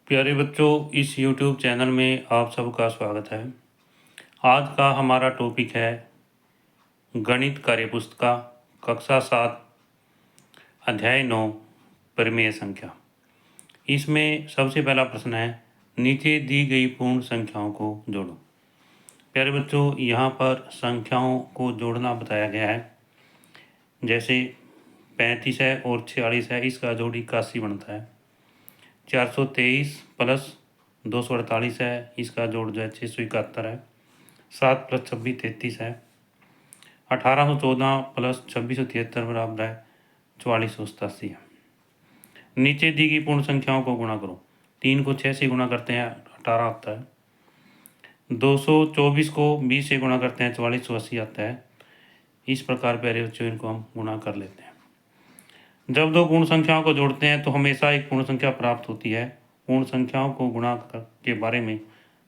प्यारे बच्चों, इस YouTube चैनल में आप सबका स्वागत है। आज का हमारा टॉपिक है गणित कार्यपुस्तिका कक्षा 7 अध्याय 9 परिमेय संख्या। इसमें सबसे पहला प्रश्न है, नीचे दी गई पूर्ण संख्याओं को जोड़ो। प्यारे बच्चों, यहाँ पर संख्याओं को जोड़ना बताया गया है। जैसे 35 है और 46 है, इसका जोड़ 81 बनता है। 423 प्लस 248 है, इसका जोड़ जो है 671 है। 7 प्लस 26 33 है। 1814 प्लस 2673 बराबर है 4487 है। नीचे दी गई पूर्ण संख्याओं को गुणा करो। 3 को 6 से गुणा करते हैं 18 आता है। 224 को 20 से गुणा करते हैं 4480 आता है। इस प्रकार प्यारे बच्चों इनको हम गुणा कर लेते हैं। जब दो पूर्ण संख्याओं को जोड़ते हैं तो हमेशा एक पूर्ण संख्या प्राप्त होती है। पूर्ण संख्याओं को गुणा के बारे में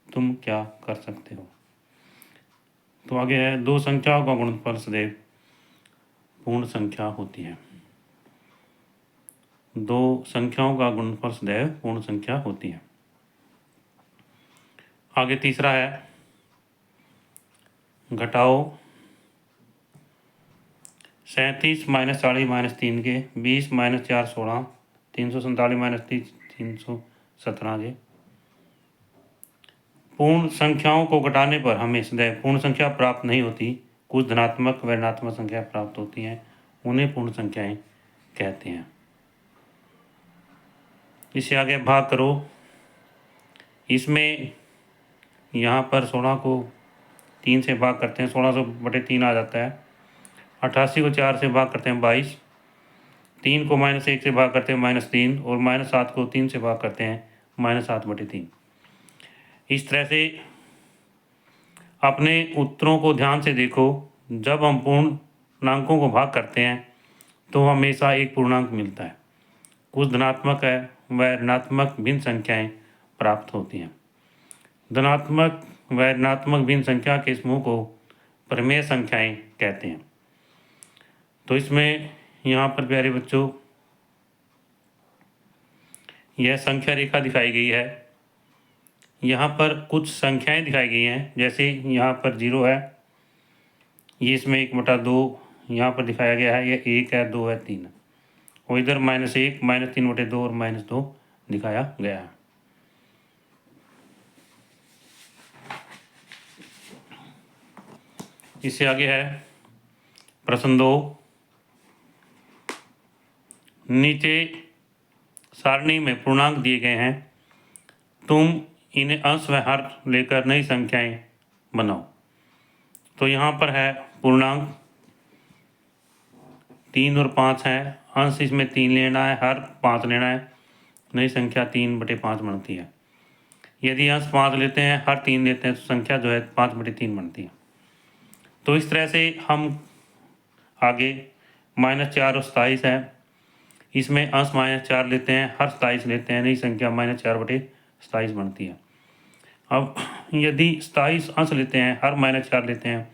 तुम क्या कर सकते हो? तो आगे है, दो संख्याओं का गुणनफल सदैव पूर्ण संख्या होती है। दो संख्याओं का गुणनफल सदैव पूर्ण संख्या होती है। आगे तीसरा है, घटाओ 37 माइनस 40 माइनस 3 के 20 माइनस 4 16 347 माइनस 30 317 के। पूर्ण संख्याओं को घटाने पर हमें सदैव पूर्ण संख्या प्राप्त नहीं होती। कुछ धनात्मक व ऋणात्मक संख्या प्राप्त होती हैं, उन्हें पूर्ण संख्याएं कहते हैं। इससे आगे भाग करो। इसमें यहाँ पर 16 को 3 से भाग करते हैं, 1600/3 आ जाता है। 88 को 4 से भाग करते हैं 22। 3 को -1 से भाग करते हैं -3 और -7 को 3 से भाग करते हैं -7/3। इस तरह से अपने उत्तरों को ध्यान से देखो। जब हम पूर्णांकों को भाग करते हैं तो हमेशा एक पूर्णांक मिलता है। कुछ धनात्मक है व ऋणात्मक भिन्न संख्याएं प्राप्त होती हैं। धनात्मक व ऋणात्मक भिन्न संख्या के समूह को परिमेय संख्याएं कहते हैं। तो इसमें यहाँ पर प्यारे बच्चों यह संख्या रेखा दिखाई गई है। यहाँ पर कुछ संख्याएं दिखाई गई हैं। जैसे यहाँ पर 0 है, ये इसमें 1/2 यहाँ पर दिखाया गया है। यह 1 है, 2 है, 3 है। और इधर -1 -3/2 और -2 दिखाया गया है। इससे आगे है प्रश्न 2। नीचे सारणी में पूर्णांक दिए गए हैं, तुम इन्हें अंश व हर लेकर नई संख्याएं बनाओ। तो यहाँ पर है पूर्णांक 3 और 5 है। अंश इसमें 3 लेना है, हर 5 लेना है। नई संख्या 3/5 बनती है। यदि अंश 5 लेते हैं, हर 3 लेते हैं तो संख्या जो है 5/3 बनती है। तो इस तरह से हम आगे -4 और 27 है। इसमें अंश -4 लेते हैं, हर 27 लेते हैं। नई संख्या -4/27 बनती है। अब यदि 27 अंश लेते हैं, हर -4 लेते हैं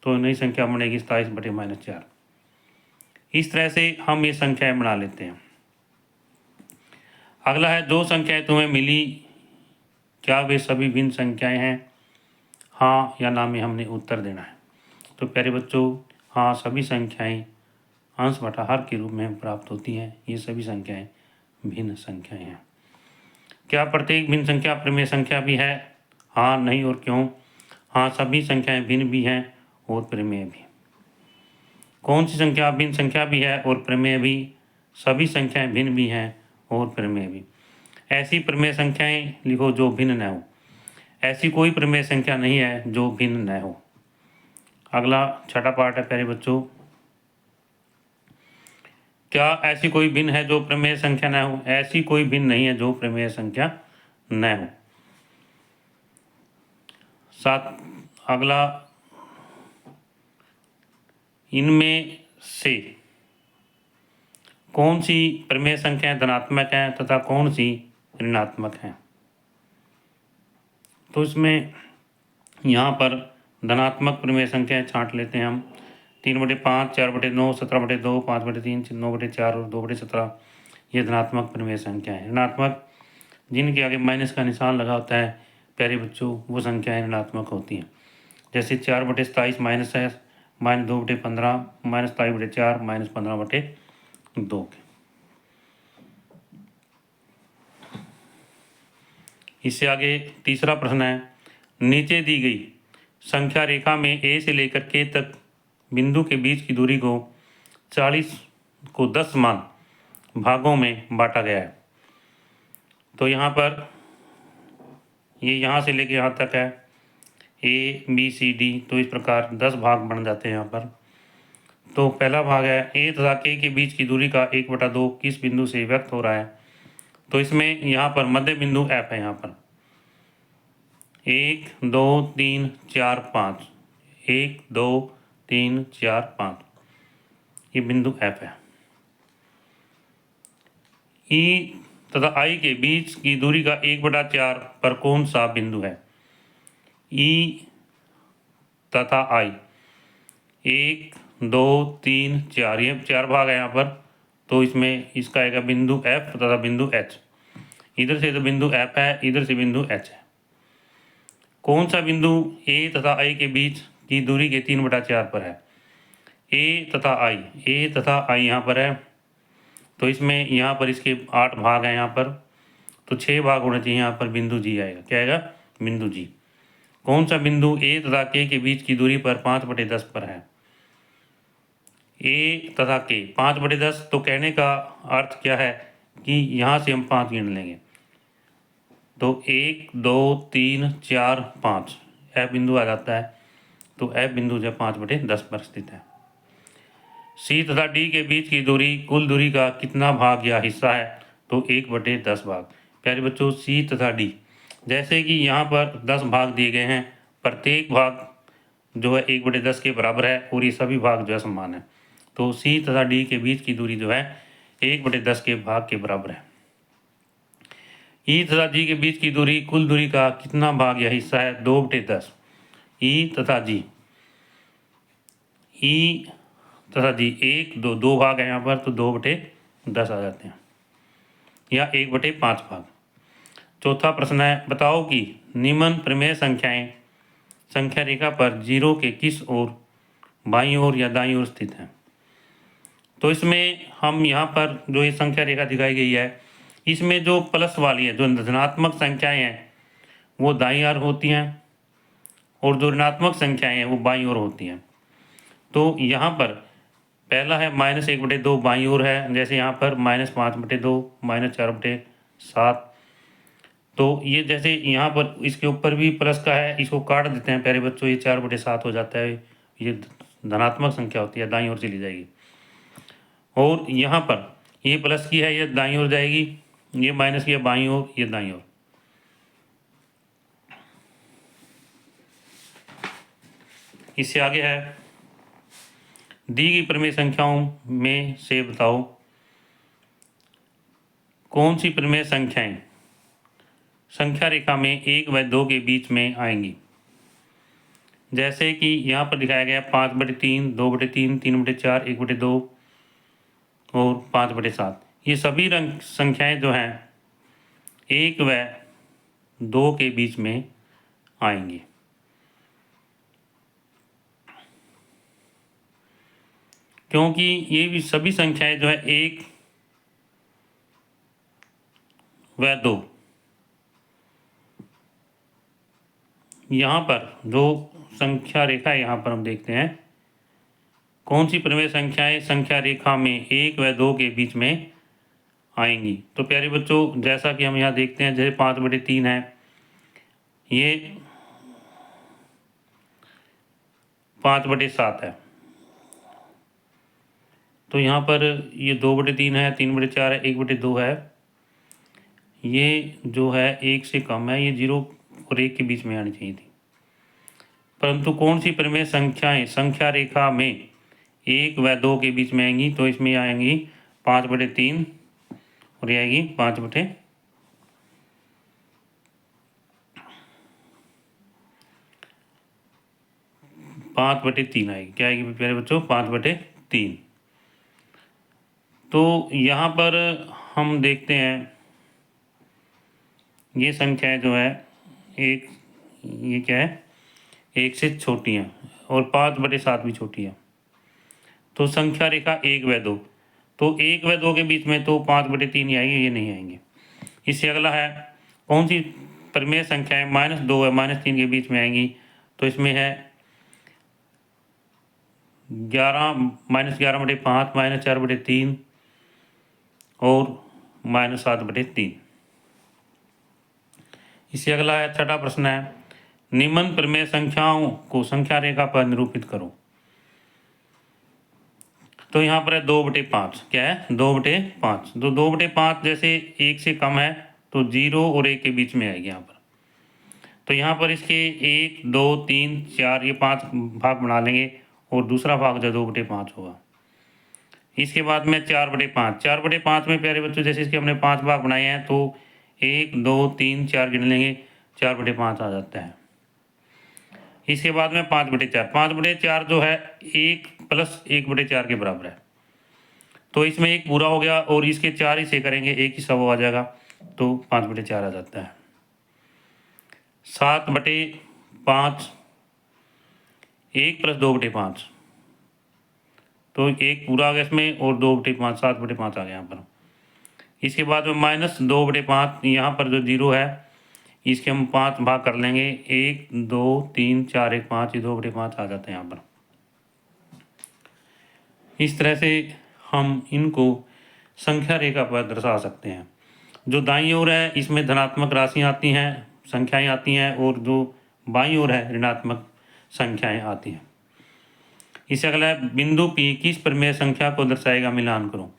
तो नई संख्या बनेगी 27/-4। इस तरह से हम ये संख्याएं बना लेते हैं। अगला है, दो संख्याएं तुम्हें मिली, क्या वे सभी भिन्न संख्याएं हैं? हाँ या ना में हमने उत्तर देना है। तो प्यारे बच्चों, हाँ, सभी संख्याएं अंश बटा हर के रूप में प्राप्त होती हैं। ये सभी संख्याएं भिन्न संख्याएं हैं। क्या प्रत्येक भिन्न संख्या परिमेय संख्या भी है? हाँ, नहीं और क्यों? हाँ, सभी संख्याएं भिन्न भी हैं और परिमेय भी। कौन सी संख्या भिन्न संख्या भी है और परिमेय भी? सभी संख्याएं भिन्न भी हैं और परिमेय भी। ऐसी परिमेय संख्याएं लिखो जो भिन्न न हो। ऐसी कोई परिमेय संख्या नहीं है जो भिन्न न हो। अगला छठा पार्ट है प्यारे बच्चों, क्या ऐसी कोई भिन्न है जो प्रमेय संख्या न हो? ऐसी कोई भिन्न नहीं है जो प्रमेय संख्या न हो। अगला, इनमें से कौन सी प्रमेय संख्याएं धनात्मक हैं तथा कौन सी ऋणात्मक हैं? तो इसमें यहाँ पर धनात्मक प्रमेय संख्याएं छांट लेते हैं हम। 3/5, 4/9, 17/2, 5/3, 9/4 और 2/17 ये धनात्मक प्रमेय संख्या है। ऋणात्मक जिनके आगे माइनस का निशान लगा होता है प्यारे बच्चों, वो संख्याएं ऋणात्मक होती हैं। जैसे 4/27 माइनस है, -2/15, -27/4, -15/2 के। इससे आगे तीसरा प्रश्न है, नीचे दी गई संख्या रेखा में ए से लेकर के तक बिंदु के बीच की दूरी को 40 को 10 समान भागों में बांटा गया है। तो यहाँ पर ये यहाँ से लेके यहाँ तक है ए बी सी डी, तो इस प्रकार 10 भाग बन जाते हैं यहाँ पर। तो पहला भाग है ए तथा के बीच की दूरी का 1/2 किस बिंदु से व्यक्त हो रहा है। तो इसमें यहाँ पर मध्य बिंदु एफ है। यहाँ पर 1 2 3 4 5, 1 2 3 4 5, ये बिंदु एफ है। ई तथा आई के बीच की दूरी का 1/4 पर कौन सा बिंदु है। ई तथा आई 1 2 3 4, ये 4 भाग है यहाँ पर। तो इसमें इसका आएगा बिंदु एफ तथा बिंदु एच। इधर से तो बिंदु एफ है, इधर से बिंदु एच है। कौन सा बिंदु ए तथा आई के बीच की दूरी के 3/4 पर है। ए तथा आई यहाँ पर है। तो इसमें यहाँ पर इसके 8 भाग हैं यहाँ पर, तो 6 भाग होने चाहिए। यहाँ पर बिंदु जी आएगा। क्या आएगा? बिंदु जी। कौन सा बिंदु ए तथा के बीच की दूरी पर 5/10 पर है। ए तथा के 5/10, तो कहने का अर्थ क्या है कि यहाँ से हम 5 गिन लेंगे। तो 1 2 3 4 5 एफ बिंदु आ जाता है। तो एफ बिंदु जब 5/10 पर स्थित है। सी तथा डी के बीच की दूरी कुल दूरी का कितना भाग या हिस्सा है। तो 1/10 भाग। प्यारे बच्चों, सी तथा डी, जैसे कि यहाँ पर 10 भाग दिए गए हैं, प्रत्येक भाग जो है 1/10 के बराबर है और ये सभी भाग जो है समान है। तो सी तथा डी के बीच की दूरी जो है 1/10 के भाग के बराबर है। ई तथा जी के बीच की दूरी कुल दूरी का कितना भाग या हिस्सा है। 2/10। ई तथा जी, ई तथा जी 1 2 2 भाग है यहाँ पर, तो 2/10 आ जाते हैं, या 1/5 भाग। चौथा प्रश्न है, बताओ कि निम्न प्रमेय संख्याएं संख्या रेखा पर 0 के किस ओर, बाईं ओर या दाईं ओर स्थित हैं। तो इसमें हम यहाँ पर जो ये संख्या रेखा दिखाई गई है, इसमें जो प्लस वाली है, जो धनात्मक संख्याएं हैं वो दाईं ओर होती हैं और जो ऋणात्मक संख्याएं हैं वो बाईं ओर होती हैं। तो यहाँ पर पहला है -1/2 बाईं ओर है, जैसे यहाँ पर -5/2, -4/7। तो ये जैसे यहाँ पर इसके ऊपर भी प्लस का है, इसको काट देते हैं प्यारे बच्चों, ये 4/7 हो जाता है। ये धनात्मक संख्या होती है, दाईं ओर चली जाएगी। और यहाँ पर ये प्लस की है, ये दाईं ओर जाएगी, ये माइनस की है बाईं ओर, ये दाईं ओर। इससे आगे है, दी गई प्रमेय संख्याओं में से बताओ कौन सी प्रमेय संख्याएं संख्या रेखा में 1 व 2 के बीच में आएंगी। जैसे कि यहाँ पर दिखाया गया 5/3, 2/3, 3/4, 1/2 और 5/7। ये सभी रंग संख्याएं जो हैं 1 व 2 के बीच में आएंगी। क्योंकि ये भी सभी संख्याएं जो है 1 व 2, यहाँ पर जो संख्या रेखा है, यहाँ पर हम देखते हैं कौन सी प्रमेय संख्याएं संख्या रेखा में 1 व 2 के बीच में आएंगी। तो प्यारे बच्चों, जैसा कि हम यहाँ देखते हैं, जैसे 5/3 है, ये 5/7 है। तो यहाँ पर ये 2/3 है, 3/4 है, 1/2 है। ये जो है 1 से कम है, ये 0 और 1 के बीच में आनी चाहिए थी। परंतु कौन सी प्रमेय संख्याएं संख्या रेखा में 1 व 2 के बीच में आएंगी। तो इसमें आएंगी 5/3 और ये आएगी 5/3 आएगी। क्या आएगी प्यारे बच्चों? 5/3। तो यहाँ पर हम देखते हैं ये संख्याएं जो है एक, ये क्या है, 1 से छोटी हैं और 5/7 भी छोटी है। तो संख्या रेखा 1 व 2, तो 1 व 2 के बीच में तो 5/3 ही आएंगे, ये नहीं आएंगे। इससे अगला है कौन सी परिमेय संख्याएं -2 व -3 के बीच में आएंगी, तो इसमें है 11 -11/5, -4/3 और -7/3। इससे अगला है छठा प्रश्न है, निम्न परिमेय संख्याओं को संख्या रेखा पर निरूपित करो। तो यहाँ पर है 2/5, क्या है 2/5। तो 2/5 जैसे 1 से कम है तो 0 और 1 के बीच में आएगी यहाँ पर। तो यहाँ पर इसके 1, 2, 3, 4 ये 5 भाग बना लेंगे और दूसरा भाग जो 2/5 होगा। इसके बाद में 4/5, 4/5 में प्यारे बच्चों जैसे इसके हमने 5 भाग बनाए हैं तो 1, 2, 3, 4 गिन लेंगे, 4/5 आ जाता है। इसके बाद में 5/4, 5/4 जो है 1 + 1/4 के बराबर है। तो इसमें 1 पूरा हो गया और इसके 4 हिस्से करेंगे, 1 हिस्सा वो आ जाएगा, तो 5/4 आ जाता है। 7/5, 1 + 2/5, तो 1 पूरा आ गया इसमें और 2/5, 7/5 आ गया यहाँ पर। इसके बाद में -2/5, यहाँ पर जो 0 है इसके हम 5 भाग कर लेंगे, 1, 2, 3, 4, 1, 5, ये 2/5 आ जाते हैं यहाँ पर। इस तरह से हम इनको संख्या रेखा पर दर्शा सकते हैं। जो दाईं ओर है इसमें धनात्मक राशियाँ आती हैं, संख्याएं आती हैं, और जो बाईं ओर है ऋणात्मक संख्याएं आती हैं। इससे अगला है बिंदु P किस परिमेय संख्या को दर्शाएगा, मिलान करो।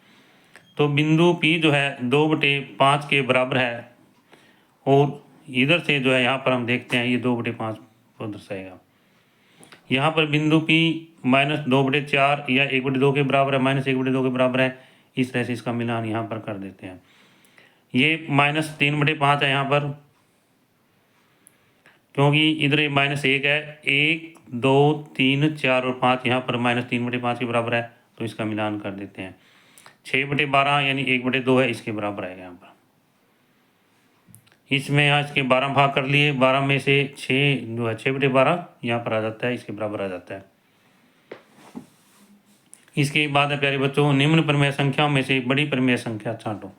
तो बिंदु P जो है 2/5 के बराबर है और इधर से जो है यहाँ पर हम देखते हैं ये 2/5 को दर्शाएगा। यहाँ पर बिंदु P -2/4 या 1/2 के बराबर है, -1/2 के बराबर है। इस तरह से इसका मिलान यहाँ पर कर देते हैं। ये -3/5 है यहाँ पर, क्योंकि इधर -1 है, 1, 2, 3, 4 और 5 यहाँ पर -3/5 के बराबर है, तो इसका मिलान कर देते हैं। 6/12 यानी 1/2 है, इसके बराबर आएगा यहाँ पर। इसमें यहाँ इसके 12 भाग कर लिए, 12 में से 6 जो है 6/12 यहाँ पर आ जाता है, इसके बराबर आ जाता है। इसके बाद है प्यारे बच्चों, निम्न परिमेय संख्याओं में से बड़ी परिमेय संख्या छांटो।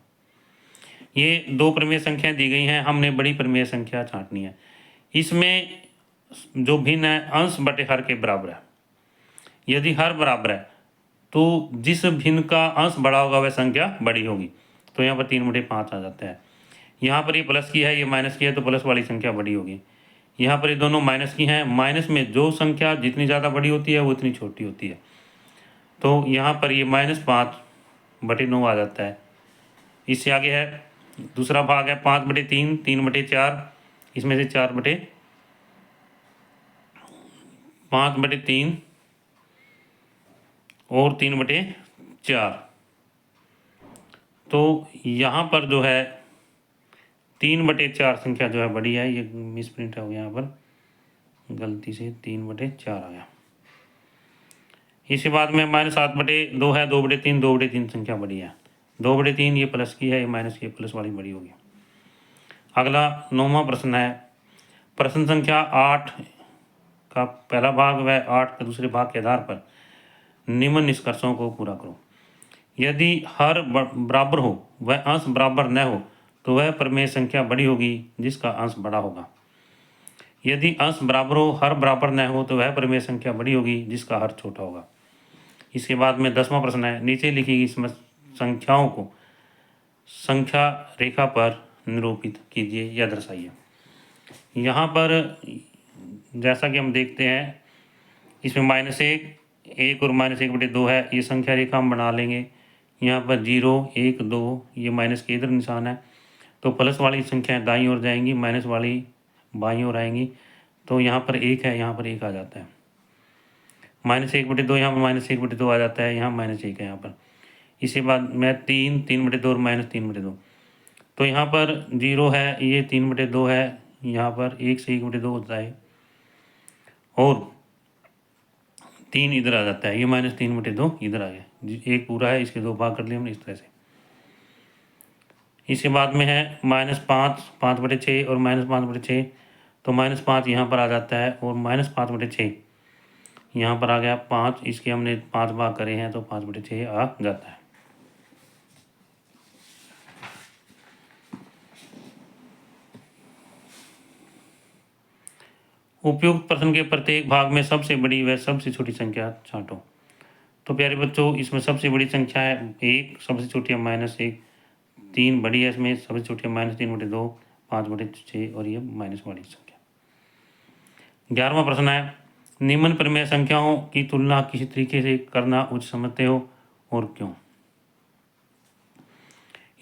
ये 2 परिमेय संख्याएं दी गई हैं, हमने बड़ी परिमेय संख्या छांटनी है। इसमें जो भिन्न है अंश बटे हर के बराबर है। यदि हर बराबर है तो जिस भिन्न का अंश बड़ा होगा वह संख्या बड़ी होगी। तो यहाँ पर 3/5 आ जाता है। यहाँ पर ये प्लस की है, ये माइनस की है, तो प्लस वाली संख्या बड़ी होगी। यहाँ पर ये दोनों माइनस की हैं, माइनस में जो संख्या जितनी ज़्यादा बड़ी होती है वो उतनी छोटी होती है। तो यहाँ पर ये -5/9 आ जाता है। इससे आगे है दूसरा भाग है 5/3, 3/4, इसमें से 5/3 और 3/4। तो यहाँ पर जो है 3/4 संख्या जो है बड़ी है, ये मिसप्रिंट हो गया यहाँ पर, गलती से 3/4 आ गया। इसके बाद में -7/2 है, 2/3, 2/3 संख्या बड़ी है, 2/3 ये प्लस की है, ये माइनस की, प्लस वाली बड़ी होगी। अगला 9वां प्रश्न है, प्रश्न संख्या 8 का पहला भाग व 8 के दूसरे भाग के आधार पर निम्न निष्कर्षों को पूरा करो। यदि हर बराबर हो वह अंश बराबर न हो तो वह परिमेय संख्या बड़ी होगी जिसका अंश बड़ा होगा। यदि अंश बराबर हो, हर बराबर न हो तो वह परिमेय संख्या बड़ी होगी जिसका हर छोटा होगा। इसके बाद में 10वां प्रश्न है, नीचे लिखी गई संख्याओं को संख्या रेखा पर निरूपित कीजिए या दर्शाइए। यहाँ पर जैसा कि हम देखते हैं इसमें -1 और -1/2 है, ये संख्या रेखा हम बना लेंगे। यहाँ पर 0, 1, 2 ये माइनस के इधर निशान है, तो प्लस वाली संख्याएं दाईं ओर जाएंगी, माइनस वाली बाईं ओर आएंगी। तो यहाँ पर 1 है, यहाँ पर 1 आ जाता है। -1/2 यहाँ पर -1/2 आ जाता है, यहाँ -1 है यहाँ पर। इसके बाद में 3, 3/2 और -3/2। तो यहाँ पर 0 है, ये 3/2 है, यहाँ पर 1 से 1/2 होता है और 3 इधर आ जाता है, ये -3/2 इधर आ गया। 1 पूरा है, इसके 2 भाग कर लिए हमने इस तरह से। इसके बाद में है -5, 5/6 और -5/6, तो -5 यहाँ पर आ जाता है और -5/6 यहाँ पर आ गया 5। इसके हमने 5 भाग करे हैं तो 5/6 आ जाता है। उपयुक्त प्रश्न के प्रत्येक भाग में सबसे बड़ी व सबसे छोटी संख्या छांटो। तो प्यारे बच्चों, इसमें सबसे बड़ी संख्या है 1, सबसे छोटी है -1, 3 बड़ी है, इसमें सबसे छोटी है -3/2, 5/6 और ये माइनस वाली संख्या। 11वां प्रश्न है, निम्न प्रमेय संख्याओं की तुलना किसी तरीके से करना उचित समझते हो और क्यों?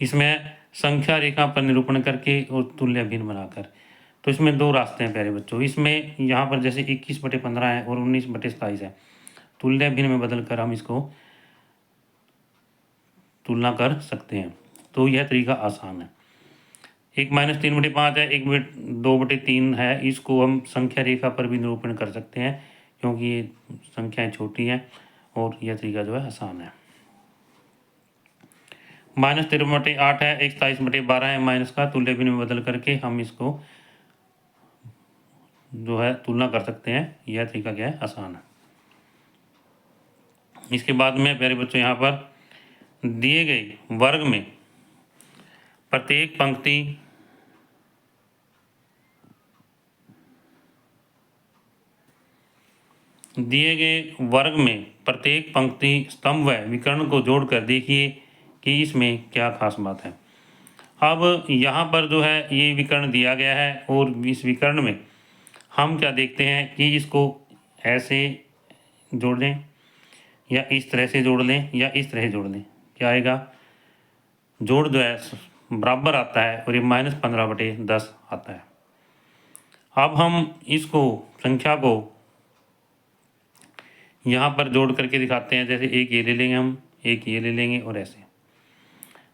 इसमें संख्या रेखा पर निरूपण करके और तुल्य भिन्न बनाकर। तो इसमें 2 रास्ते हैं प्यारे बच्चों। इसमें यहाँ पर जैसे 21/15 है और 19/27 है, तुल्य भिन्न में बदल कर हम इसको तुलना कर सकते हैं। तो यह तरीका आसान है। एक -3/5 है, एक 2/3 है, इसको हम संख्या रेखा पर भी निरूपण कर सकते हैं क्योंकि ये संख्याएं छोटी हैं और यह तरीका जो है आसान है। -13/8 है, एक 27/12 है, माइनस का तुल्य भिन्न में बदल करके हम इसको जो है तुलना कर सकते हैं। यह तरीका क्या है? आसान है। इसके बाद में प्यारे बच्चों यहाँ पर दिए गए वर्ग में प्रत्येक पंक्ति स्तंभ व विकर्ण को जोड़कर देखिए कि इसमें क्या खास बात है। अब यहाँ पर जो है ये विकर्ण दिया गया है और इस विकर्ण में हम क्या देखते हैं कि इसको ऐसे जोड़ लें या इस तरह से जोड़ लें या इस तरह जोड़ लें, क्या आएगा? जोड़ जो है बराबर आता है और ये -15/10 आता है। अब हम इसको संख्या को यहाँ पर जोड़ करके दिखाते हैं। जैसे एक ये ले लेंगे, हम एक ये ले लेंगे और ऐसे।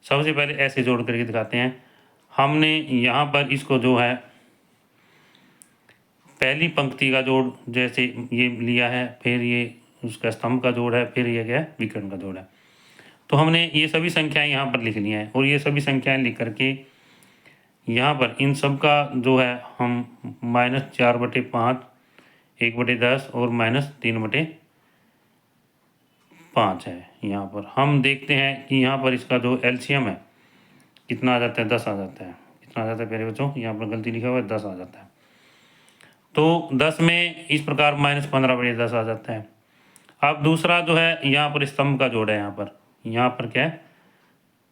सबसे पहले ऐसे जोड़ करके दिखाते हैं। हमने यहाँ पर इसको जो है पहली पंक्ति का जोड़ जैसे ये लिया है, फिर ये उसका स्तंभ का जोड़ है, फिर ये क्या है? विकर्ण का जोड़ है। तो हमने ये सभी संख्याएं यहाँ पर लिख ली हैं और ये सभी संख्याएं लिख करके यहाँ पर इन सब का जो है हम -4/5, 1/10 और -3/5 है। यहाँ पर हम देखते हैं कि यहाँ पर इसका जो एलसीएम है कितना आ जाता है? 10 आ जाता है। कितना आ जाता है प्यारे बच्चों? यहाँ पर गलती लिखा हुआ है, 10 आ जाता है। तो 10 में इस प्रकार -15/10 आ जाता है। अब दूसरा जो है यहाँ पर स्तंभ का जोड़ है। यहाँ पर क्या है?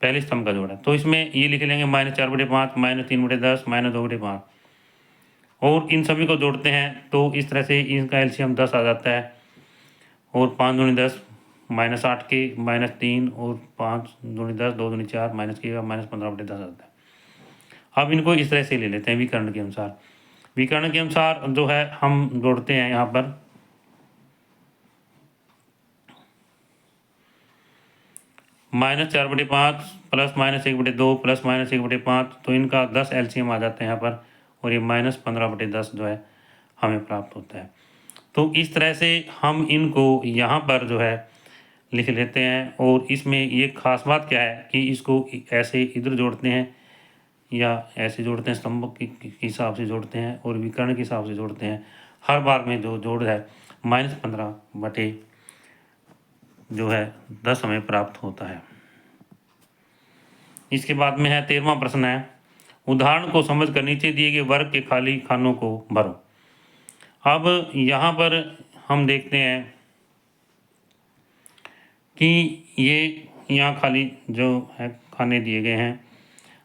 पहले स्तंभ का जोड़ है। तो इसमें ये लिख लेंगे -4/5, -3/10, -2/5 और इन सभी को जोड़ते हैं तो इस तरह से इनका एलसीएम 10 आ जाता है और 5 दूनी 10, -8 के, -3 और 5 दूनी 10, 2 दूनी 4, माइनस के -15/10 आ जाता है। अब इनको इस तरह से ले लेते हैं विकर्ण के अनुसार। विकर्ण के अनुसार जो है हम जोड़ते हैं यहाँ पर -4/5 प्लस -1/2 प्लस -1/5, तो इनका 10 एलसीएम आ जाता है यहाँ पर और ये -15/10 जो है हमें प्राप्त होता है। तो इस तरह से हम इनको यहाँ पर जो है लिख लेते हैं। और इसमें ये खास बात क्या है कि इसको ऐसे इधर जोड़ते हैं या ऐसे जोड़ते हैं, स्तंभ के हिसाब से जोड़ते हैं और विकर्ण के हिसाब से जोड़ते हैं। हर बार में जो जोड़ है -15 जो है 10 हमें प्राप्त होता है। इसके बाद में है 13वां प्रश्न है, उदाहरण को समझ कर नीचे दिए गए वर्ग के खाली खानों को भरो। अब यहाँ पर हम देखते हैं कि ये यहाँ खाली जो है खाने दिए गए हैं।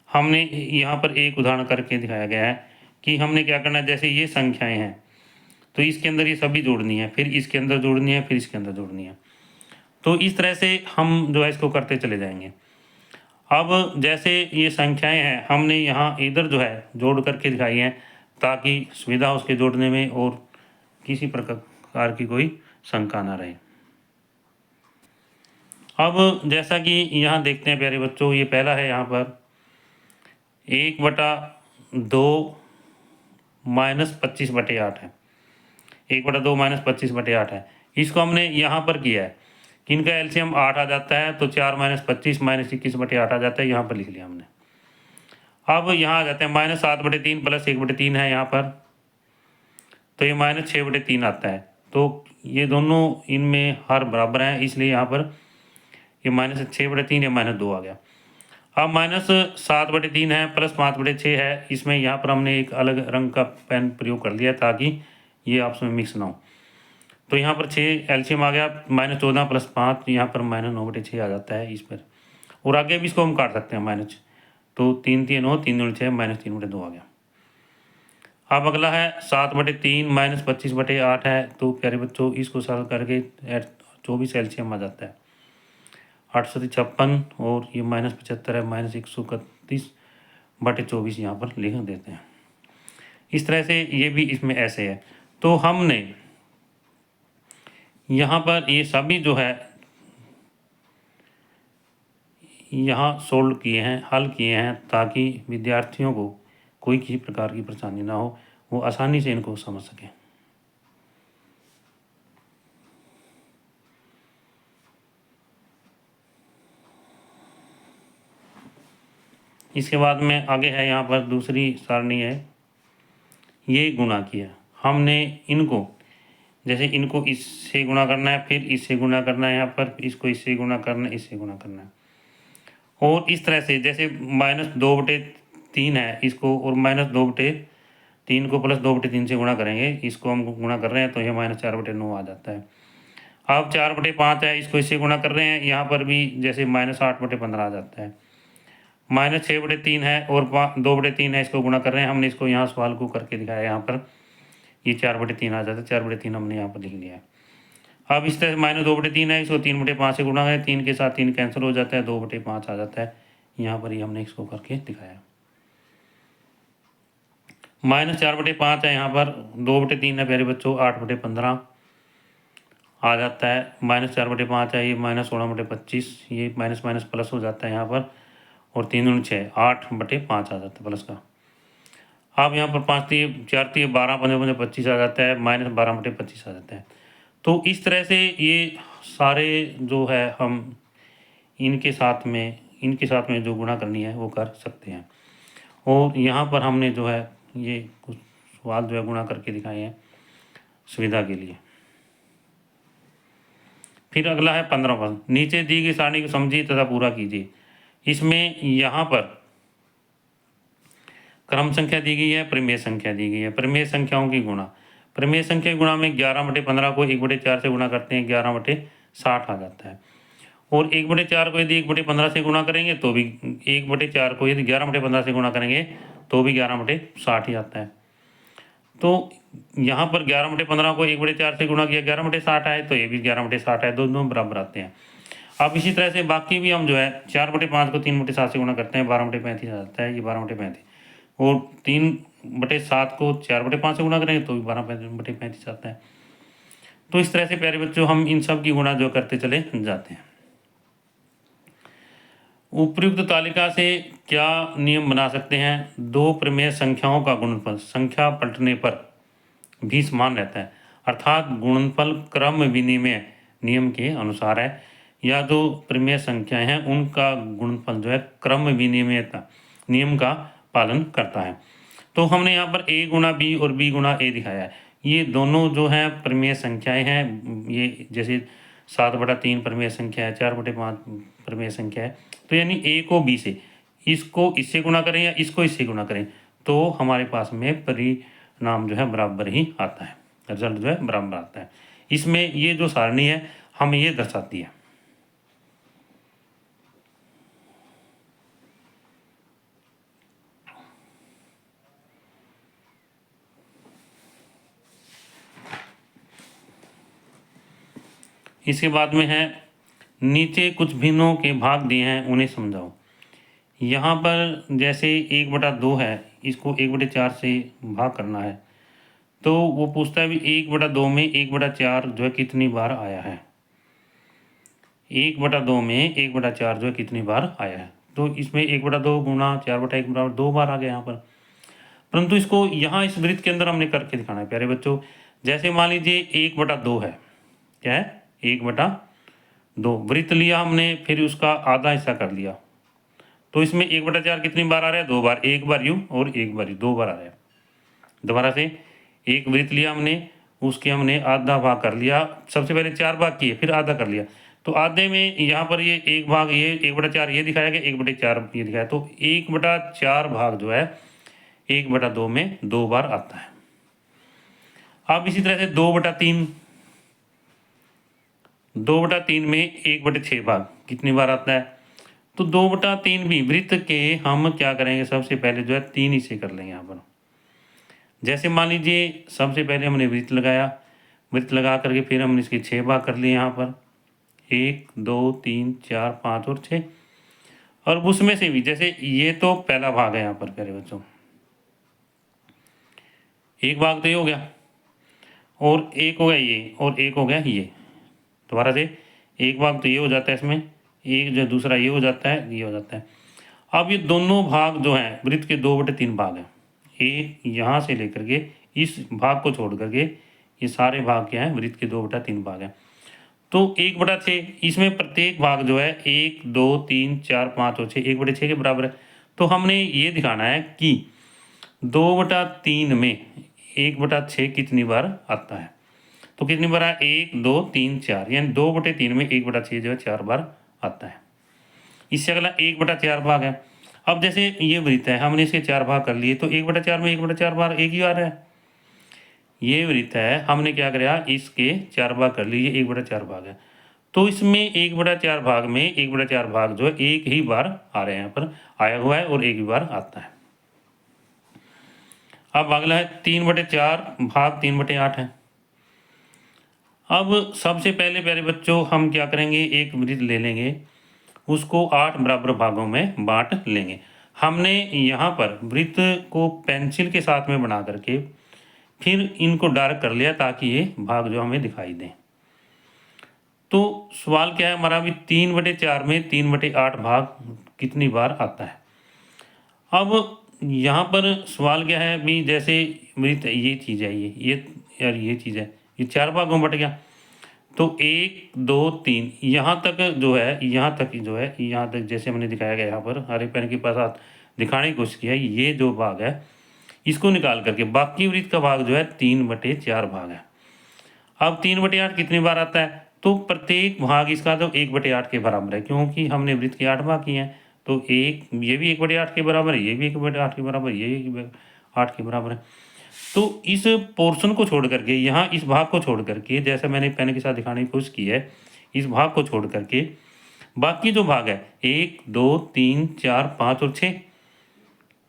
हमने यहाँ पर एक उदाहरण करके दिखाया गया है कि हमने क्या करना है। जैसे ये संख्याएं हैं तो इसके अंदर ये सभी जोड़नी है, फिर इसके अंदर जोड़नी है, फिर इसके अंदर जोड़नी है। तो इस तरह से हम जो है इसको करते चले जाएंगे। अब जैसे ये संख्याएं हैं हमने यहाँ इधर जो है जोड़ करके दिखाई हैं ताकि सुविधा हो उसके जोड़ने में और किसी प्रकार की कोई शंका ना रहे। अब जैसा कि यहाँ देखते हैं प्यारे बच्चों, ये पहला है यहाँ पर 1/2 -25/8 है। 1/2 -25/8 है। इसको हमने यहाँ पर किया है कि इनका एलसीएम 8 आ जाता है तो 4 -25 -21/8 आ जाता है। यहाँ पर लिख लिया हमने। अब यहाँ आ जाते हैं -7/3 प्लस 1/3 है यहाँ पर, तो ये -6/3 आता है। तो ये दोनों इनमें हर बराबर हैं, इसलिए यहाँ पर ये -6/3 या -2 आ गया। अब -7/3 है प्लस 5/6 है, इसमें यहाँ पर हमने एक अलग रंग का पेन प्रयोग कर लिया ताकि ये आपस में मिक्स ना हो। तो यहाँ पर 6 एलसीएम आ गया, -14 प्लस 5 यहाँ पर -9/6 आ जाता है इस पर। और आगे भी इसको हम काट सकते हैं माइनस, तो 3 3 9 3 दूनी 6 -3/2 आ गया। अब अगला है 7/3 -25/8 है। तो प्यारे बच्चों इसको सॉल्व करके 24 एलसीएम आ जाता है, 856 और ये -75 है, -131/24 यहाँ पर लिख देते हैं। इस तरह से ये भी इसमें ऐसे है। तो हमने यहाँ पर ये सभी जो है यहाँ सोल्व किए हैं, हल किए हैं, ताकि विद्यार्थियों को कोई किसी प्रकार की परेशानी ना हो, वो आसानी से इनको समझ सकें। इसके बाद में आगे है यहाँ पर दूसरी सारणी है, ये गुणा किया हमने इनको, जैसे इनको इससे गुणा करना है, फिर इससे गुणा करना है, यहाँ पर इसको इससे गुणा करना है, इससे गुणा करना है। और इस तरह से जैसे -2/3 है इसको, और -2/3 को प्लस 2/3 से गुणा करेंगे, इसको हम गुणा कर रहे हैं तो ये -4/9 आ जाता है। अब 4/5 है, इसको इससे गुणा कर रहे हैं, यहाँ पर भी जैसे -8/15 आ जाता है। -6/3 है और 2/3 है, इसको गुणा कर रहे हैं, हमने इसको यहाँ सवाल को करके दिखाया, यहाँ पर ये 4/3 आ जाता है, 4/3 हमने यहाँ पर लिख लिया है। अब इस तरह -2/3 है, इसको 3/5 से गुणा है, 3 के साथ 3 कैंसिल हो जाता है, 2/5 आ जाता है, यहाँ पर ही हमने इसको करके दिखाया। -4/5 है, यहाँ पर 2/3 है प्यारे बच्चों, 8/15 आ जाता है। -4/5 है, ये -16/25, ये माइनस माइनस प्लस हो जाता है यहाँ पर, और 3 दूनी 6, 8/5 आ जाता है प्लस का। अब यहाँ पर 5 3 4 3 12 15 15 25 आ जाता है, -12/25 आ जाता है। तो इस तरह से ये सारे जो है हम इनके साथ में जो गुणा करनी है वो कर सकते हैं। और यहाँ पर हमने जो है ये कुछ सवाल जो है गुणा करके दिखाए हैं सुविधा के लिए। फिर अगला है 15 प्रश्न, नीचे दी गई सारणी को समझिए तथा पूरा कीजिए। इसमें यहाँ पर क्रम संख्या दी गई है, परिमेय संख्या दी गई है। परिमेय संख्याओं की गुणा, परिमेय संख्या गुणा में 11/15 को 1/4 से गुणा करते हैं, 11/60 आ जाता है। और 1/4 को यदि 1/15 से गुणा करेंगे तो भी 1/4 को यदि 11/15 से गुणा करेंगे तो भी 11/60 ही आता है। तो यहाँ पर 11/15 को 1/4 से गुणा किया, 11/60 आए, तो ये भी 11/60 है, दोनों बराबर आते हैं। अब इसी तरह से बाकी भी हम जो है 4/5 को 3/7 से गुणा करते हैं, 12/35 आ जाता है, ये 12/35। और 3/7 को 4/5 से गुणा करेंगे तो भी 12/35 आता है। तो इस तरह से प्यारे बच्चों हम इन सब की गुणा जो करते चले जाते हैं। उपयुक्त तालिका से क्या नियम बना सकते हैं? दो परिमेय संख्याओं का गुणनफल संख्या पलटने पर भी समान रहता है, अर्थात गुणनफल क्रम विनिमय नियम के अनुसार है, या जो परिमेय संख्याएं हैं उनका गुणनफल जो है क्रम विनिमयता नियम का पालन करता है। तो हमने यहाँ पर a गुणा b और b गुणा a दिखाया है। ये दोनों जो हैं परिमेय संख्याएं हैं, ये जैसे 7/3 परिमेय संख्या है, 4/5 परिमेय संख्या है। तो यानी a को b से, इसको इससे गुणा करें या इसको इससे गुणा करें तो हमारे पास में परिणाम जो है बराबर ही आता है, रिजल्ट जो है बराबर आता है। इसमें ये जो सारणी है हमें ये दर्शाती है। इसके बाद में है नीचे कुछ भिन्नों के भाग दिए हैं उन्हें समझाओ। यहाँ पर जैसे 1/2 है, इसको 1/4 से भाग करना है, तो वो पूछता है भी 1/2 में 1/4 जो है कितनी बार आया है। 1/2 में 1/4 जो है कितनी बार आया है, तो इसमें 1/2 गुणा 4/1 बराबर 2 बार आ गया यहाँ पर। परंतु इसको यहाँ इस वृत्त के अंदर हमने करके दिखाना है प्यारे बच्चों। जैसे मान लीजिए 1/2 है, क्या है 1/2 वृत्त लिया हमने, फिर उसका आधा हिस्सा कर लिया, तो इसमें 1/4 कितनी बार आ रहा है? 2 बार, एक बार यूँ और एक बार यूँ, 2 बार आ रहा है। दोबारा से एक वृत्त लिया हमने, उसके हमने आधा भाग कर लिया, सबसे पहले 4 भाग किए, फिर आधा कर लिया। तो आधे में यहाँ पर ये 1 भाग, ये 1/4 ये दिखाया गया, 1/4 ये दिखाया, तो 1/4 भाग जो है 1/2 में 2 बार आता है। अब इसी तरह से 2/3, 2/3 में 1/6 भाग कितनी बार आता है? तो 2/3 भी वृत्त के हम क्या करेंगे, सबसे पहले जो है 3 हिस्से कर लेंगे यहाँ पर। जैसे मान लीजिए सबसे पहले हमने वृत्त लगाया, वृत्त लगा करके फिर हमने इसके 6 भाग कर लिए यहाँ पर, 1 2 3 4 5 और 6। और उसमें से भी जैसे ये तो पहला भाग है यहाँ पर प्यारे बच्चों, एक भाग तो ये हो गया, और एक हो गया ये, और एक हो गया ये। दोबारा से एक भाग तो ये हो जाता है इसमें, एक जो दूसरा ये हो जाता है, ये हो जाता है। अब ये दोनों भाग जो हैं वृत्त के 2/3 भाग हैं। एक यहाँ से लेकर के इस भाग को छोड़ करके ये सारे भाग क्या हैं, वृत्त के 2/3 भाग हैं। तो 1/6 इसमें प्रत्येक भाग जो है 1 2 3 4 5 और 6 1/6 के बराबर है। तो हमने ये दिखाना है कि 2/3 में 1/6 कितनी बार आता है। तो कितनी बार है? 1 2 3 4, यानी 2/3 में 1/6 जो है 4 बार आता है। इससे अगला 1/4 भाग है। अब जैसे ये वृत्त है, हमने इसके 4 भाग कर लिए, तो 1/4 में 1/4 बार एक ही बार है। ये वृत्त है, हमने क्या करा, इसके 4 भाग कर लिए, 1/4 भाग है। तो इसमें 1/4 भाग में 1/4 भाग जो है एक ही बार आ रहे हैं, यहाँ पर आया हुआ है और एक ही बार आता है। अब अगला है 3/4 भाग 3/8 है। अब सबसे पहले प्यारे बच्चों हम क्या करेंगे, एक वृत्त ले लेंगे, उसको 8 बराबर भागों में बांट लेंगे। हमने यहाँ पर वृत्त को पेंसिल के साथ में बना करके फिर इनको डार्क कर लिया ताकि ये भाग जो हमें दिखाई दें। तो सवाल क्या है हमारा, भी 3/4 में 3/8 भाग कितनी बार आता है। अब यहाँ पर सवाल क्या है, भी जैसे वृत्त ये चीज़ है, ये यार ये चीज़ है, ये 4 भागों में बट गया। तो 1 2 3 यहाँ तक जो है, यहाँ तक जो है, यहाँ तक जैसे हमने दिखाया गया यहाँ पर हरे पेन के पास हाथ दिखाने की कोशिश की है, ये जो भाग है इसको निकाल करके बाकी वृत्त का भाग जो है 3/4 भाग है। अब 3/8 कितनी बार आता है, तो प्रत्येक भाग इसका तो 1/8 के बराबर है, क्योंकि हमने वृत्त के 8 भाग किए हैं। तो एक ये भी 1/8 के बराबर है, ये भी 1/8 के बराबर है, ये 1/8 के बराबर है। तो इस पोर्शन को छोड़ करके, यहाँ इस भाग को छोड़ करके, जैसे मैंने पेन के साथ दिखाने की कोशिश की है, इस भाग को छोड़ करके बाकी जो भाग है 1 2 3 4 5 और 6,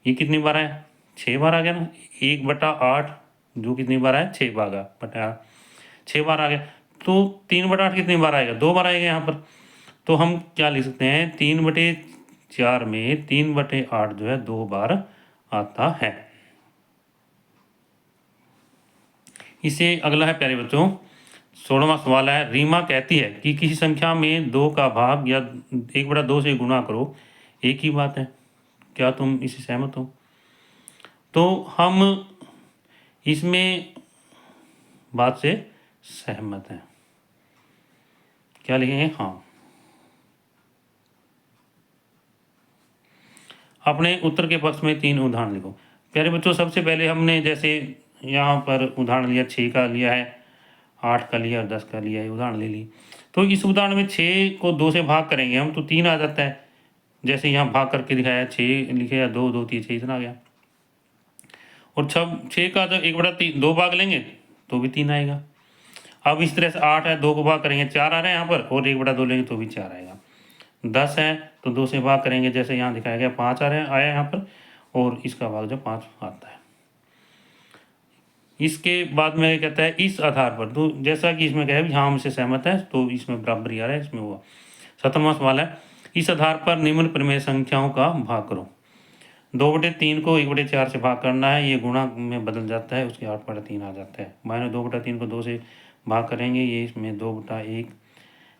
ये कितनी बार है, 6 बार आ गया ना। 1/8 जो कितनी बार है, 6 भाग बटा 6 बार आ गया। तो 3/8 कितनी बार आएगा, 2 बार आएगा यहाँ पर। तो हम क्या लिख सकते हैं, 3/4 में 3/8 जो है 2 बार आता है। इसे अगला है प्यारे बच्चों 16वां सवाल है, रीमा कहती है कि किसी संख्या में 2 का भाग या 1/2 से गुणा करो, एक ही बात है, क्या तुम इससे सहमत हो? तो हम इसमें बात से सहमत हैं, क्या लिखेंगे, हाँ। अपने उत्तर के पक्ष में 3 उदाहरण लिखो। प्यारे बच्चों सबसे पहले हमने जैसे यहाँ पर उदाहरण लिया, 6 का लिया है, 8 का लिया और 10 का लिया है, उदाहरण ले ली। तो इस उदाहरण में 6 को 2 से भाग करेंगे हम तो 3 आ जाता है। जैसे यहाँ भाग करके दिखाया, 6 लिखे या 2 2 3 6 इतना आ गया। और 6 का जब 1/3 2 भाग लेंगे तो भी 3 आएगा। अब इस तरह से 8 है, 2 को भाग करेंगे 4 आ रहे हैं यहाँ पर, और 1/2 लेंगे तो भी 4 आएगा। 10 है तो 2 से भाग करेंगे, जैसे यहाँ दिखाया गया 5 आ रहे हैं, आया यहाँ पर, और इसका भाग जो 5 आता है। इसके बाद में कहता है इस आधार पर, तो जैसा कि इसमें कहा है हाँ हमसे सहमत है, तो इसमें बराबर ही आ रहा है, इसमें हुआ। 7वां सवाल है, इस आधार पर निम्न प्रमेय संख्याओं का भाग करो। 2/3 को 1/4 से भाग करना है, ये गुणा में बदल जाता है, उसके 8/3 आ जाता है। -2/3 को 2 से भाग करेंगे, ये इसमें 2/1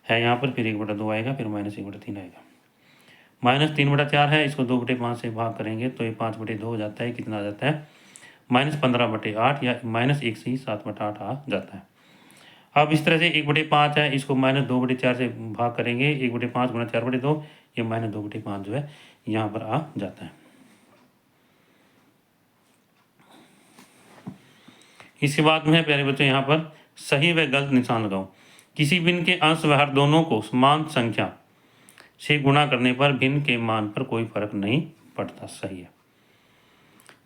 है यहाँ पर, फिर 1/2 आएगा, फिर -1/3 आएगा। -3/4 है, इसको 2/5 से भाग करेंगे तो ये 5/2 हो जाता है, कितना आ जाता है, -15/8 या -1 से ही 7/8 आ जाता है। अब इस तरह से 1/5 है, इसको -2/4 से भाग करेंगे, 1/5 गुणा 4/2, ये -2/5 जो है यहाँ पर आ जाता है। इसके बाद में है प्यारे बच्चों यहाँ पर सही व गलत निशान लगाओ। किसी भिन्न के अंश व हर दोनों को समान संख्या से गुणा करने पर भिन्न के मान पर कोई फर्क नहीं पड़ता, सही है।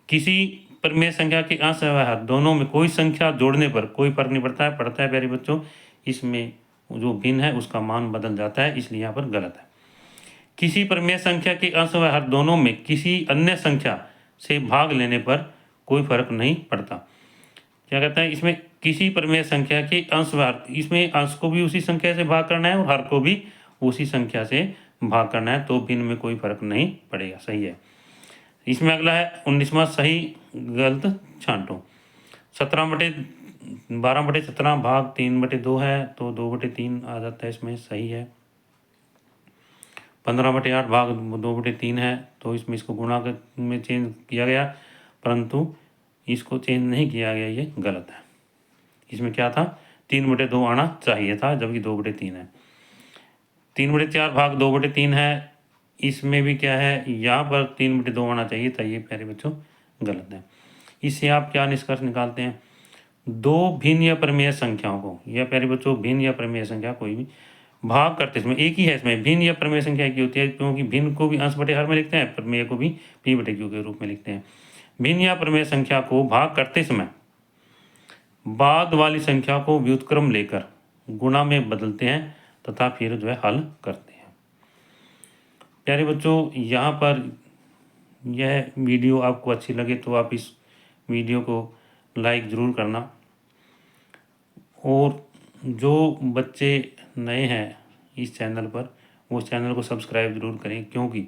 किसी परिमेय संख्या के अंश व हर दोनों में कोई संख्या जोड़ने पर कोई फर्क नहीं पड़ता है प्यारे बच्चों। इसमें जो भिन्न है उसका मान बदल जाता है, इसलिए यहाँ पर गलत है। किसी परिमेय संख्या के अंश व हर दोनों में किसी अन्य संख्या से भाग लेने पर कोई फर्क नहीं पड़ता। क्या कहता है इसमें किसी परिमेय संख्या के अंश व हर, इसमें अंश को भी उसी संख्या से भाग करना है और हर को भी उसी संख्या से भाग करना है, तो भिन्न में कोई फर्क नहीं पड़ेगा, सही है। इसमें अगला है 19वां सही गलत छांटो। 12/17 भाग 3/2 है, तो 2/3 आ जाता है, इसमें सही है। 15/8 भाग 2/3 है, तो इसमें इसको गुणा में चेंज किया गया, परंतु इसको चेंज नहीं किया गया, ये गलत है। इसमें क्या था 3/2 आना चाहिए था, जबकि 2/3 है। 3/4 भाग 2/3 है, इसमें भी क्या है यहाँ पर 3/2 आना चाहिए था, ये प्यारे बच्चों गलत है। इससे आप क्या निष्कर्ष निकालते हैं, दो भिन्न या परिमेय संख्याओं को, या प्यारे बच्चों भिन्न या परिमेय संख्या कोई भी भाग करते इसमें एक ही है, इसमें भिन्न या परिमेय संख्या की होती है, क्योंकि भिन्न को भी अंश बटे हर में लिखते हैं, परिमेय को भी p/q के रूप में लिखते हैं। भिन्न या परिमेय संख्या को भाग करते समय बाद वाली संख्या को व्युत्क्रम लेकर गुणा में बदलते हैं तथा फिर जो है हल करते हैं। प्यारे बच्चों यहाँ पर यह वीडियो आपको अच्छी लगे तो आप इस वीडियो को लाइक ज़रूर करना, और जो बच्चे नए हैं इस चैनल पर वो चैनल को सब्सक्राइब ज़रूर करें, क्योंकि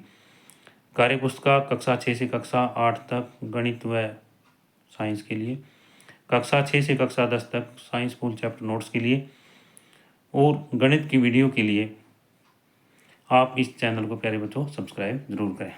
कार्यपुस्तिका कक्षा 6 से कक्षा 8 तक गणित व साइंस के लिए, कक्षा 6 से कक्षा 10 तक साइंस फुल चैप्टर नोट्स के लिए और गणित की वीडियो के लिए आप इस चैनल को प्यारे बच्चों सब्सक्राइब ज़रूर करें।